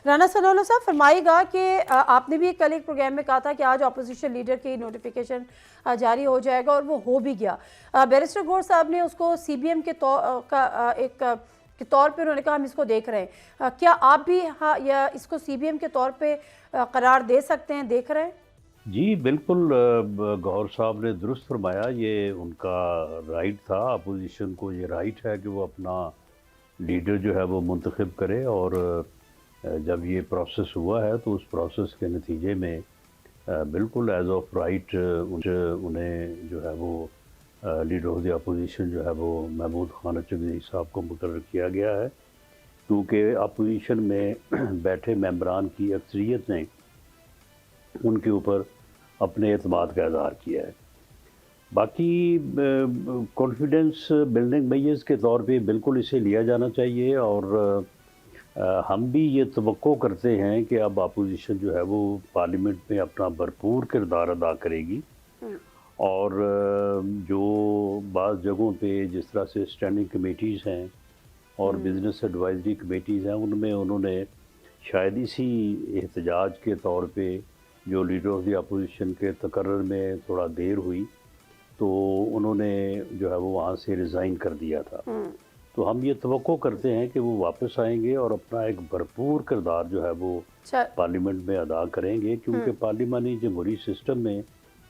رانا ثناء اللہ صاحب فرمائے گا کہ آپ نے بھی کل ایک پروگرام میں کہا تھا کہ آج اپوزیشن لیڈر کی نوٹیفیکیشن جاری ہو جائے گا، اور وہ ہو بھی گیا۔ بیرسٹر گور صاحب نے اس کو سی بی ایم کے طور پہ انہوں نے کہا ہم اس کو دیکھ رہے ہیں۔ کیا آپ بھی یا اس کو سی بی ایم کے طور پہ قرار دے سکتے ہیں، دیکھ رہے ہیں؟ جی بالکل، گور صاحب نے درست فرمایا، یہ ان کا رائٹ تھا، اپوزیشن کو یہ رائٹ ہے کہ وہ اپنا لیڈر جو ہے وہ منتخب کرے، اور جب یہ پروسیس ہوا ہے تو اس پروسیس کے نتیجے میں بالکل ایز آف رائٹ انہیں جو ہے وہ لیڈر آف دی اپوزیشن جو ہے وہ محمود خان اچکزئی صاحب کو مقرر کیا گیا ہے، کیونکہ اپوزیشن میں بیٹھے ممبران کی اکثریت نے ان کے اوپر اپنے اعتماد کا اظہار کیا ہے۔ باقی کانفیڈنس بلڈنگ میجرز کے طور پہ بالکل اسے لیا جانا چاہیے، اور ہم بھی یہ توقع کرتے ہیں کہ اب اپوزیشن جو ہے وہ پارلیمنٹ میں اپنا بھرپور کردار ادا کرے گی، اور جو بعض جگہوں پہ جس طرح سے اسٹینڈنگ کمیٹیز ہیں اور بزنس ایڈوائزری کمیٹیز ہیں، ان میں انہوں نے شاید اسی احتجاج کے طور پہ جو لیڈر آف دی اپوزیشن کے تقرر میں تھوڑا دیر ہوئی تو انہوں نے جو ہے وہ وہاں سے ریزائن کر دیا تھا، تو ہم یہ توقع کرتے ہیں کہ وہ واپس آئیں گے اور اپنا ایک بھرپور کردار جو ہے وہ پارلیمنٹ میں ادا کریں گے، کیونکہ پارلیمانی جمہوری سسٹم میں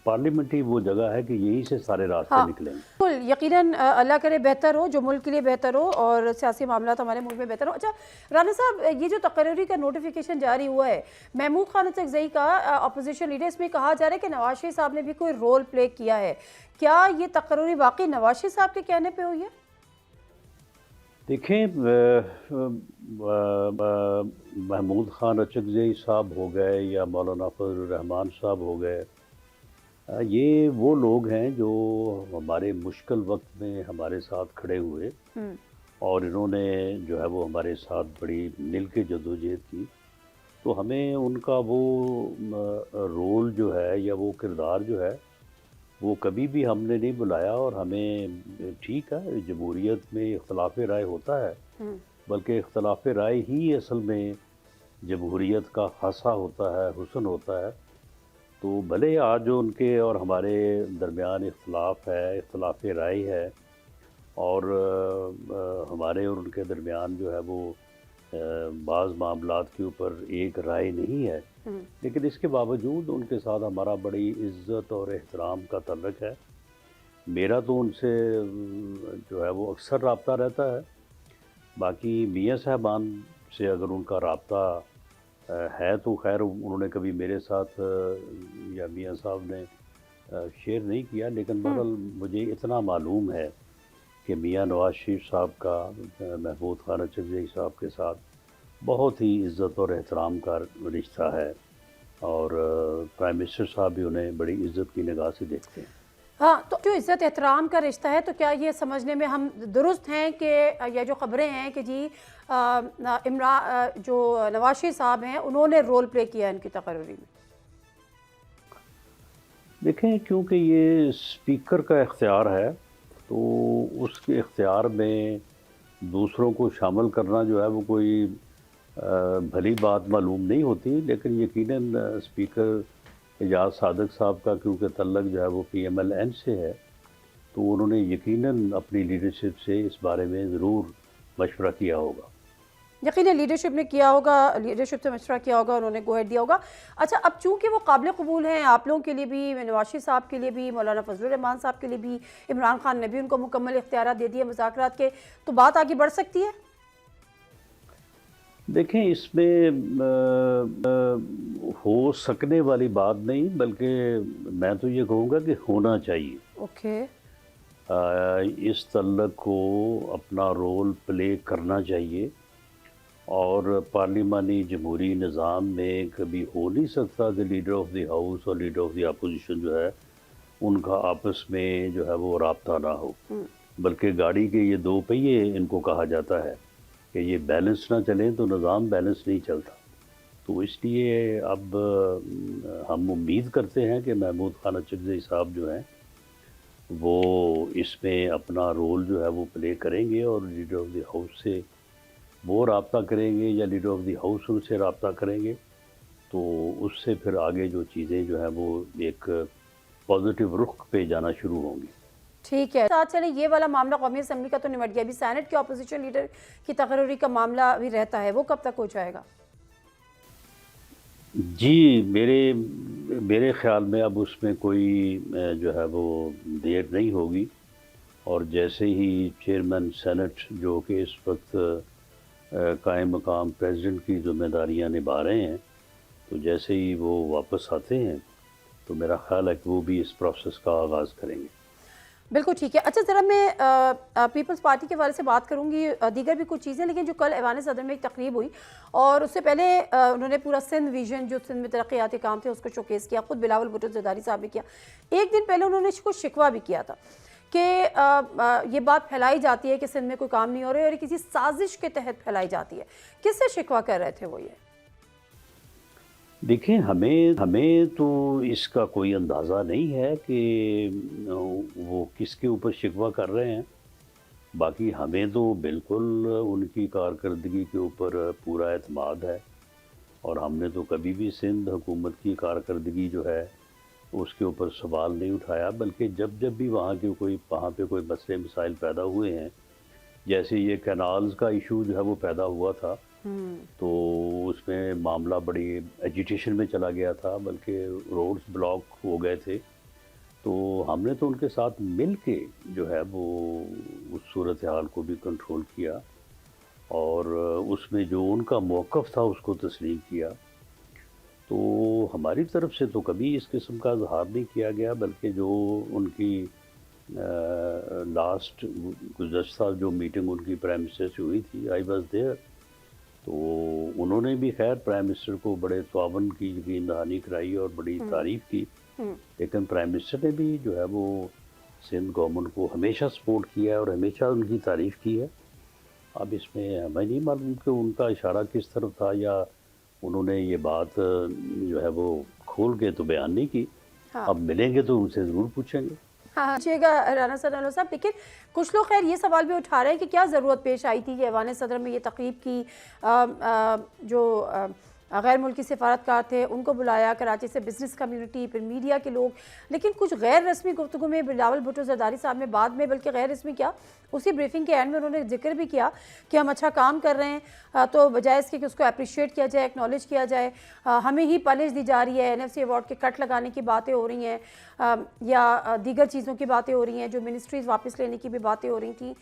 پارلیمنٹ ہی وہ جگہ ہے کہ یہی سے سارے راستے نکلیں گے۔ بالکل، یقیناً اللہ کرے بہتر ہو، جو ملک کے لیے بہتر ہو اور سیاسی معاملات ہمارے ملک میں بہتر ہو۔ اچھا رانا صاحب، یہ جو تقرری کا نوٹیفیکیشن جاری ہوا ہے محمود خان اچکزئی کا، اپوزیشن لیڈر، اس میں کہا جا رہا ہے کہ نواز شریف صاحب نے بھی کوئی رول پلے کیا ہے، کیا یہ تقرری واقعی نواز شریف صاحب کے کہنے پہ ہوئی ہے؟ دیکھیں، محمود خان اچکزئی صاحب ہو گئے یا مولانا فضل الرحمان صاحب ہو گئے، یہ وہ لوگ ہیں جو ہمارے مشکل وقت میں ہمارے ساتھ کھڑے ہوئے، اور انہوں نے جو ہے وہ ہمارے ساتھ بڑی مل کے جدوجہد کی، تو ہمیں ان کا وہ رول جو ہے یا وہ کردار جو ہے وہ کبھی بھی ہم نے نہیں بلایا، اور ہمیں ٹھیک ہے جمہوریت میں اختلاف رائے ہوتا ہے، بلکہ اختلاف رائے ہی اصل میں جمہوریت کا خاصہ ہوتا ہے، حسن ہوتا ہے۔ تو بھلے آج جو ان کے اور ہمارے درمیان اختلاف ہے، اختلاف رائے ہے، اور ہمارے اور ان کے درمیان جو ہے وہ بعض معاملات کے اوپر ایک رائے نہیں ہے، لیکن اس کے باوجود ان کے ساتھ ہمارا بڑی عزت اور احترام کا تعلق ہے۔ میرا تو ان سے جو ہے وہ اکثر رابطہ رہتا ہے، باقی میاں صاحبان سے اگر ان کا رابطہ ہے تو خیر انہوں نے کبھی میرے ساتھ یا میاں صاحب نے شیئر نہیں کیا، لیکن بہرحال مجھے اتنا معلوم ہے کہ میاں نواز شریف صاحب کا محمود خان اچکزئی صاحب کے ساتھ بہت ہی عزت اور احترام کا رشتہ ہے، اور پرائم منسٹر صاحب بھی انہیں بڑی عزت کی نگاہ سے دیکھتے ہیں۔ ہاں، تو جو عزت احترام کا رشتہ ہے، تو کیا یہ سمجھنے میں ہم درست ہیں کہ یا جو خبریں ہیں کہ جی جو نواز شریف صاحب ہیں انہوں نے رول پلے کیا ہے ان کی تقرری میں؟ دیکھیں، کیونکہ یہ اسپیکر کا اختیار ہے تو اس کے اختیار میں دوسروں کو شامل کرنا جو ہے وہ کوئی بھلی بات معلوم نہیں ہوتی، لیکن یقیناً اسپیکر اعجاز صادق صاحب کا کیونکہ تعلق جو ہے وہ پی ایم ایل این سے ہے، تو انہوں نے یقیناً اپنی لیڈرشپ سے اس بارے میں ضرور مشورہ کیا ہوگا۔ یقیناً لیڈرشپ نے کیا ہوگا، لیڈرشپ سے مشورہ کیا ہوگا، انہوں نے گو ہیڈ دیا ہوگا۔ اچھا، اب چونکہ وہ قابل قبول ہیں آپ لوگوں کے لیے بھی، نواز شریف صاحب کے لیے بھی، مولانا فضل الرحمان صاحب کے لیے بھی، عمران خان نے بھی ان کو مکمل اختیارات دے دیے مذاکرات کے، تو بات آگے بڑھ سکتی ہے؟ دیکھیں، اس میں ہو سکنے والی بات نہیں، بلکہ میں تو یہ کہوں گا کہ ہونا چاہیے۔ اوکے۔ اس تعلق کو اپنا رول پلے کرنا چاہیے، اور پارلیمانی جمہوری نظام میں کبھی ہو نہیں سکتا کہ لیڈر آف دی ہاؤس اور لیڈر آف دی اپوزیشن جو ہے ان کا آپس میں جو ہے وہ رابطہ نہ ہو، بلکہ گاڑی کے یہ دو پہیے ان کو کہا جاتا ہے کہ یہ بیلنس نہ چلیں تو نظام بیلنس نہیں چلتا۔ تو اس لیے اب ہم امید کرتے ہیں کہ محمود خان اچکزئی صاحب جو ہیں وہ اس میں اپنا رول جو ہے وہ پلے کریں گے، اور لیڈر آف دی ہاؤس سے وہ رابطہ کریں گے یا لیڈر آف دی ہاؤس ان سے رابطہ کریں گے، تو اس سے پھر آگے جو چیزیں جو ہیں وہ ایک پازیٹیو رخ پہ جانا شروع ہوں گی۔ ٹھیک ہے، ساتھ چلیں یہ والا معاملہ قومی اسمبلی کا تو نمٹ گیا، ابھی سینٹ کے اپوزیشن لیڈر کی تقرری کا معاملہ بھی رہتا ہے، وہ کب تک ہو جائے گا؟ جی میرے خیال میں اب اس میں کوئی جو ہے وہ دیر نہیں ہوگی، اور جیسے ہی چیئرمین سینٹ جو کہ اس وقت قائم مقام پریزیڈنٹ کی ذمہ داریاں نبھا رہے ہیں، تو جیسے ہی وہ واپس آتے ہیں تو میرا خیال ہے کہ وہ بھی اس پروسیس کا آغاز کریں گے۔ بالکل ٹھیک ہے۔ اچھا ذرا میں پیپلز پارٹی کے والے سے بات کروں گی، دیگر بھی کچھ چیزیں، لیکن جو کل ایوان صدر میں ایک تقریب ہوئی اور اس سے پہلے انہوں نے پورا سندھ ویژن جو سندھ میں ترقیاتی کام تھے اس کو شوکیس کیا، خود بلاول بھٹو زرداری صاحب نے کیا۔ ایک دن پہلے انہوں نے کچھ شکوہ بھی کیا تھا کہ یہ بات پھیلائی جاتی ہے کہ سندھ میں کوئی کام نہیں ہو رہا ہے اور کسی سازش کے تحت پھیلائی جاتی ہے۔ کس سے شکوہ کر رہے تھے وہ یہ؟ دیکھیں ہمیں تو اس کا کوئی اندازہ نہیں ہے کہ وہ کس کے اوپر شکوہ کر رہے ہیں، باقی ہمیں تو بالکل ان کی کارکردگی کے اوپر پورا اعتماد ہے، اور ہم نے تو کبھی بھی سندھ حکومت کی کارکردگی جو ہے اس کے اوپر سوال نہیں اٹھایا، بلکہ جب بھی وہاں پہ کوئی مسئلے مسائل پیدا ہوئے ہیں، جیسے یہ کینالز کا ایشو جو ہے وہ پیدا ہوا تھا، تو اس میں معاملہ بڑی ایجیٹیشن میں چلا گیا تھا، بلکہ روڈز بلاک ہو گئے تھے، تو ہم نے تو ان کے ساتھ مل کے جو ہے وہ اس صورتحال کو بھی کنٹرول کیا، اور اس میں جو ان کا موقف تھا اس کو تسلیم کیا۔ تو ہماری طرف سے تو کبھی اس قسم کا اظہار نہیں کیا گیا، بلکہ جو ان کی لاسٹ گزشتہ جو میٹنگ ان کی پرائم منسٹر سے ہوئی تھی، آئی واز دیئر، تو انہوں نے بھی خیر پرائم منسٹر کو بڑے تعاون کی یقین دہانی کرائی اور بڑی تعریف کی، لیکن پرائم منسٹر نے بھی جو ہے وہ سندھ گورنمنٹ کو ہمیشہ سپورٹ کیا ہے اور ہمیشہ ان کی تعریف کی ہے۔ اب اس میں ہمیں نہیں معلوم کہ ان کا اشارہ کس طرف تھا، یا انہوں نے یہ بات جو ہے وہ کھول کے تو بیان نہیں کی، اب ملیں گے تو ان سے ضرور پوچھیں گے۔ ہاں پوچھیے گا رانا صاحب، لیکن کچھ لوگ خیر یہ سوال بھی اٹھا رہے ہیں کہ کیا ضرورت پیش آئی تھی کہ ایوان صدر میں یہ تقریب کی، جو غیر ملکی سفارتکار تھے ان کو بلایا، کراچی سے بزنس کمیونٹی، پھر میڈیا کے لوگ، لیکن کچھ غیر رسمی گفتگو میں بلاول بھٹو زرداری صاحب نے بعد میں، بلکہ غیر رسمی کیا، اسی بریفنگ کے اینڈ میں انہوں نے ذکر بھی کیا کہ ہم اچھا کام کر رہے ہیں، تو بجائے اس کے کہ اس کو اپریشیٹ کیا جائے، ایکنالج کیا جائے، ہمیں ہی پنش دی جا رہی ہے، NFC ایوارڈ کے کٹ لگانے کی باتیں ہو رہی ہیں، یا دیگر چیزوں کی باتیں ہو رہی ہیں، جو منسٹریز واپس لینے کی بھی باتیں ہو رہی تھیں،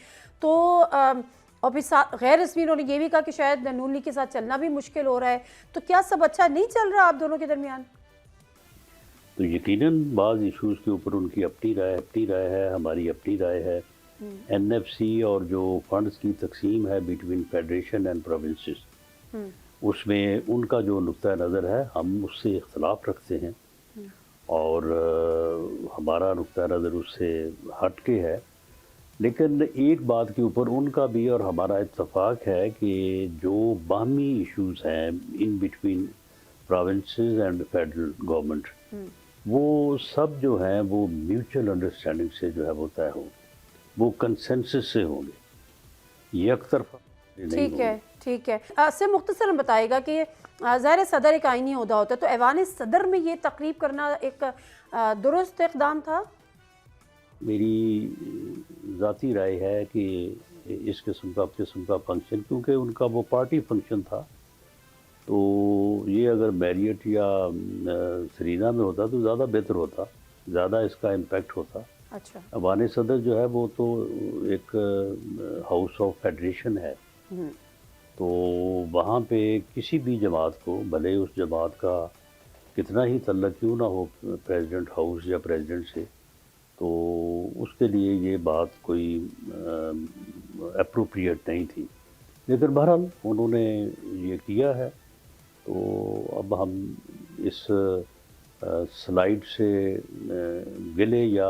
تو اور پھر غیر رسمی انہوں نے یہ بھی کہا کہ شاید نون لیگ کے ساتھ چلنا بھی مشکل ہو رہا ہے، تو کیا سب اچھا نہیں چل رہا آپ دونوں کے درمیان؟ تو یقیناً بعض ایشوز کے اوپر ان کی اپنی رائے ہے، ہماری اپنی رائے ہے۔ NFC اور جو فنڈز کی تقسیم ہے بٹوین فیڈریشن اینڈ پروونسز، اس میں ان کا جو نقطہ نظر ہے ہم اس سے اختلاف رکھتے ہیں، اور ہمارا نقطہ نظر اس سے ہٹ کے ہے، لیکن ایک بات کے اوپر ان کا بھی اور ہمارا اتفاق ہے کہ جو باہمی ایشوز ہیں in between provinces and federal government, وہ سب جو ہیں وہ میوچل انڈرسٹینڈنگ سے جو ہے وہ طے ہوں، وہ کنسنسس سے ہوں گے، یک طرفہ نہیں ہوں گے۔ ٹھیک ہے، سے مختصراً بتائے گا کہ ظاہر صدر ایک آئینی عہدہ ہوتا ہے، تو ایوان صدر میں یہ تقریب کرنا ایک درست اقدام تھا؟ میری ذاتی رائے ہے کہ اس قسم کا فنکشن، کیونکہ ان کا وہ پارٹی فنکشن تھا، تو یہ اگر میریٹ یا سرینا میں ہوتا تو زیادہ بہتر ہوتا، زیادہ اس کا امپیکٹ ہوتا۔ اچھا، ایوان صدر جو ہے وہ تو ایک ہاؤس آف فیڈریشن ہے، تو وہاں پہ کسی بھی جماعت کو، بھلے اس جماعت کا کتنا ہی تعلق کیوں نہ ہو پریزیڈنٹ ہاؤس یا پریزیڈنٹ سے، تو اس کے لیے یہ بات کوئی اپروپریٹ نہیں تھی، لیکن بہرحال انہوں نے یہ کیا ہے، تو اب ہم اس سلائیڈ سے گلے یا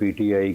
PTI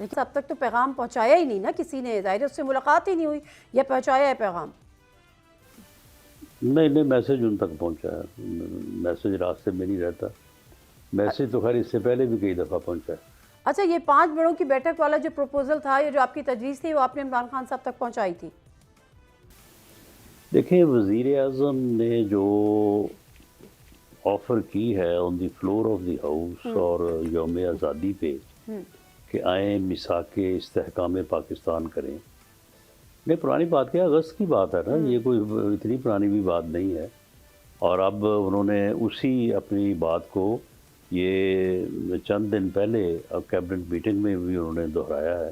لیکن اب تک تو پیغام پہنچایا ہی نہیں نا کسی نے، ظاہر ہے اس سے ملاقات ہی نہیں ہوئی، یا پہنچایا ہے پیغام؟ نہیں میسج ان تک پہنچا ہے، میسج راستے میں نہیں رہتا، میسج تو خیر اس سے پہلے بھی کئی دفعہ پہنچا ہے۔ اچھا، یہ 5 بڑوں کی بیٹھک والا جو پروپوزل تھا یا جو آپ کی تجویز تھی وہ آپ نے عمران خان صاحب تک پہنچائی تھی؟ دیکھیں وزیر اعظم نے جو آفر کی ہے آن دی فلور آف دی ہاؤس اور یوم آزادی پہ کہ آئیں میثاق استحکام پاکستان کریں، نہیں پرانی بات کیا، اگست کی بات ہے نا، یہ کوئی اتنی پرانی بھی بات نہیں ہے، اور اب انہوں نے اسی اپنی بات کو یہ چند دن پہلے اب کیبنٹ میٹنگ میں بھی انہوں نے دہرایا ہے،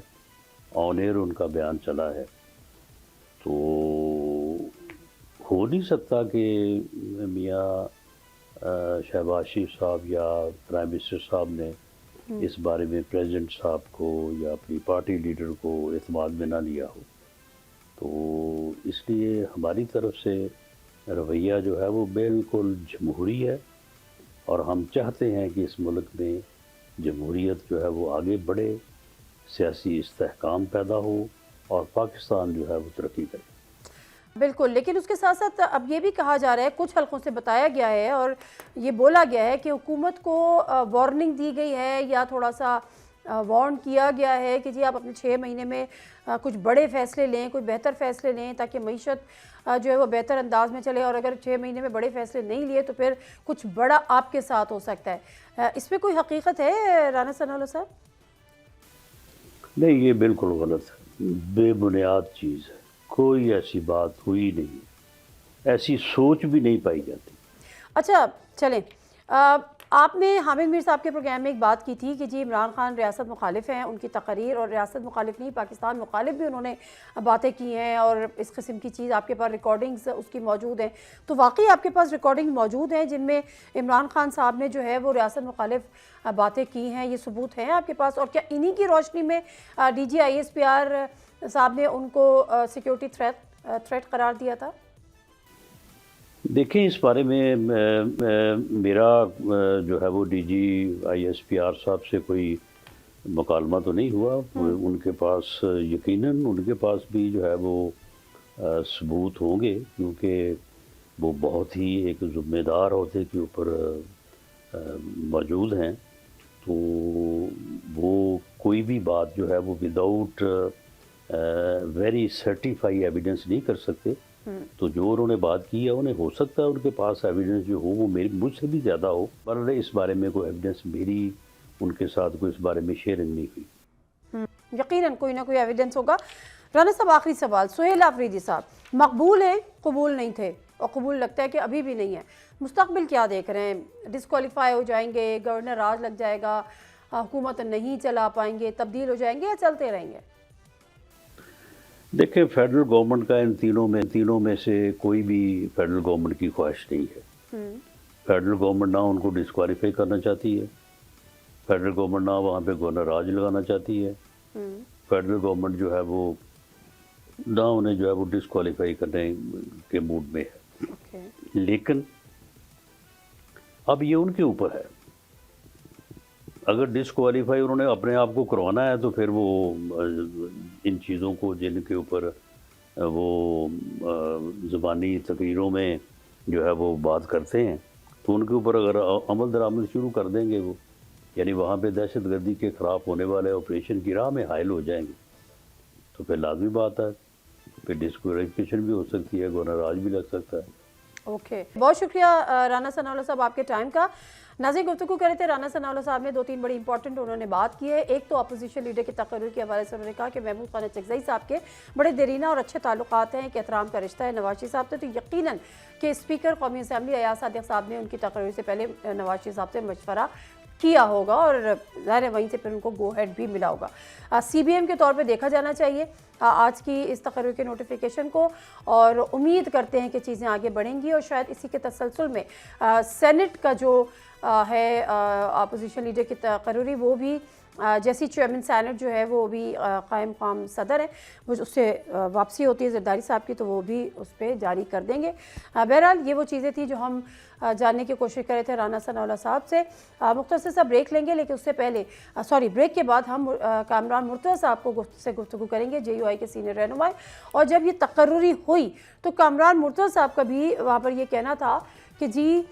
آن ایئر ان کا بیان چلا ہے، تو ہو نہیں سکتا کہ میاں شہباز شریف صاحب یا پرائم منسٹر صاحب نے اس بارے میں پریزیڈنٹ صاحب کو یا اپنی پارٹی لیڈر کو اعتماد میں نہ لیا ہو، تو اس لیے ہماری طرف سے رویہ جو ہے وہ بالکل جمہوری ہے، اور ہم چاہتے ہیں کہ اس ملک میں جمہوریت جو ہے وہ آگے بڑھے، سیاسی استحکام پیدا ہو اور پاکستان جو ہے وہ ترقی کرے۔ بالکل، لیکن اس کے ساتھ ساتھ اب یہ بھی کہا جا رہا ہے، کچھ حلقوں سے بتایا گیا ہے اور یہ بولا گیا ہے کہ حکومت کو وارننگ دی گئی ہے یا تھوڑا سا وارن کیا گیا ہے کہ جی آپ اپنے 6 مہینے میں کچھ بڑے فیصلے لیں، کوئی بہتر فیصلے لیں تاکہ معیشت جو ہے وہ بہتر انداز میں چلے، اور اگر 6 مہینے میں بڑے فیصلے نہیں لیے تو پھر کچھ بڑا آپ کے ساتھ ہو سکتا ہے۔ اس میں کوئی حقیقت ہے رانا ثناءاللہ صاحب؟ نہیں، یہ بالکل غلط ہے، بے بنیاد چیز ہے، کوئی ایسی بات ہوئی نہیں، ایسی سوچ بھی نہیں پائی جاتی۔ اچھا چلیں، آپ نے حامد میر صاحب کے پروگرام میں ایک بات کی تھی کہ جی عمران خان ریاست مخالف ہیں، ان کی تقاریر، اور ریاست مخالف نہیں پاکستان مخالف بھی انہوں نے باتیں کی ہیں، اور اس قسم کی چیز آپ کے پاس ریکارڈنگز اس کی موجود ہیں، تو واقعی آپ کے پاس ریکارڈنگ موجود ہیں جن میں عمران خان صاحب نے جو ہے وہ ریاست مخالف باتیں کی ہیں، یہ ثبوت ہیں آپ کے پاس؟ اور کیا انہی کی روشنی میں D G I S P R صاحب نے ان کو سیکیورٹی تھریٹ قرار دیا تھا؟ دیکھیں اس بارے میں میرا جو ہے وہ D G I S P R صاحب سے کوئی مکالمہ تو نہیں ہوا، ان کے پاس یقیناً ان کے پاس بھی جو ہے وہ ثبوت ہوں گے، کیونکہ وہ بہت ہی ایک ذمہ دار عہدے کے اوپر موجود ہیں، تو وہ کوئی بھی بات جو ہے وہ وداؤٹ ویری سرٹیفائی ایویڈنس نہیں کر سکتے، تو جو انہوں نے بات کی ہے انہیں ہو سکتا ہے ان کے پاس ایویڈنس جو ہو وہ مجھ سے بھی زیادہ ہو، پر اس بارے میں کوئی ایویڈنس میری ان کے ساتھ کوئی اس بارے میں شیئرنگ نہیں ہوئی۔ یقیناً کوئی نہ کوئی ایویڈنس ہوگا۔ رانا صاحب آخری سوال، سہیل آفریدی صاحب مقبول ہیں، قبول نہیں تھے، اور قبول لگتا ہے کہ ابھی بھی نہیں ہے، مستقبل کیا دیکھ رہے ہیں؟ ڈسکوالیفائی ہو جائیں گے، گورنر راج لگ جائے گا، حکومت نہیں چلا پائیں گے، تبدیل ہو جائیں گے، یا چلتے رہیں گے؟ دیکھیں فیڈرل گورنمنٹ کا ان تینوں میں سے کوئی بھی فیڈرل گورنمنٹ کی خواہش نہیں ہے۔ فیڈرل گورنمنٹ نہ ان کو ڈسکوالیفائی کرنا چاہتی ہے، فیڈرل گورنمنٹ نہ وہاں پہ گورنر راج لگانا چاہتی ہے، فیڈرل گورنمنٹ جو ہے وہ نہ انہیں جو ہے وہ ڈسکوالیفائی کرنے کے موڈ میں ہے، لیکن اب یہ ان کے اوپر ہے، اگر ڈسکوالیفائی انہوں نے اپنے آپ کو کروانا ہے تو پھر وہ ان چیزوں کو جن کے اوپر وہ زبانی تقریروں میں جو ہے وہ بات کرتے ہیں تو ان کے اوپر اگر عمل درآمد شروع کر دیں گے وہ، یعنی وہاں پہ دہشت گردی کے خلاف ہونے والے آپریشن کی راہ میں حائل ہو جائیں گے، تو پھر لازمی بات ہے پھر ڈسکوالیفیکیشن بھی ہو سکتی ہے، گورنر راج بھی لگ سکتا ہے۔ اوکے، بہت شکریہ رانا ثناءاللہ صاحب آپ کے ٹائم کا۔ ناظرین، گفتگو کر رہے تھے رانا ثناءاللہ صاحب نے 2-3 بڑی امپورٹنٹ انہوں نے بات کی ہے۔ ایک تو اپوزیشن لیڈر کے تقرر کے حوالے سے انہوں نے کہا کہ محمود خان اچکزئی صاحب کے بڑے دیرینہ اور اچھے تعلقات ہیں، ایک احترام کا رشتہ ہے نواز شریف صاحب سے، تو یقیناً کہ اسپیکر قومی اسمبلی ایاز صادق صاحب نے ان کی تقرر سے پہلے نواز شریف صاحب سے مشورہ کیا ہوگا، اور ظاہر ہے وہیں سے پھر ان کو گو ہیڈ بھی ملا ہوگا۔ سی بی ایم کے طور پہ دیکھا جانا چاہیے آج کی اس تقرر کے نوٹیفیکیشن کو، اور امید کرتے ہیں کہ چیزیں آگے بڑھیں گی، اور شاید اسی کے تسلسل میں سینٹ کا جو ہے اپوزیشن لیڈر کی تقرری وہ بھی جیسی چیئرمین سینٹ جو ہے وہ بھی قائم مقام صدر ہیں، وہ اس سے واپسی ہوتی ہے زرداری صاحب کی تو وہ بھی اس پہ جاری کر دیں گے۔ بہرحال یہ وہ چیزیں تھیں جو ہم جاننے کی کوشش کر رہے تھے رانا ثناء اللہ صاحب سے۔ مختصر سا بریک لیں گے، لیکن اس سے پہلے بریک کے بعد ہم کامران مرتضیٰ صاحب کو سے گفتگو کریں گے، JUI کے سینئر رہنما۔ اور جب یہ تقرری ہوئی تو کامران مرتضیٰ صاحب کا بھی وہاں پر یہ کہنا تھا کہ جی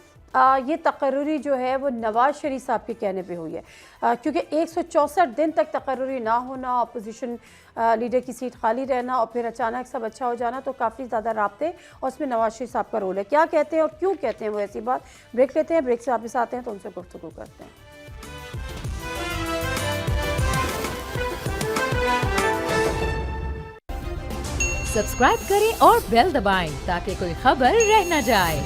یہ تقرری جو ہے وہ نواز شریف صاحب کے کہنے پہ ہوئی ہے، کیونکہ 164 دن تک تقرری نہ ہونا، اپوزیشن لیڈر کی سیٹ خالی رہنا اور پھر اچانک سب اچھا ہو جانا، تو کافی زیادہ رابطے اور اس میں نواز شریف صاحب کا رول ہے۔ کیا کہتے ہیں اور کیوں کہتے ہیں وہ ایسی بات؟ بریک لیتے ہیں، بریک سے واپس آتے ہیں تو ان سے گفتگو کرتے ہیں۔ سبسکرائب کریں اور بیل دبائیں تاکہ کوئی خبر رہ نہ جائے۔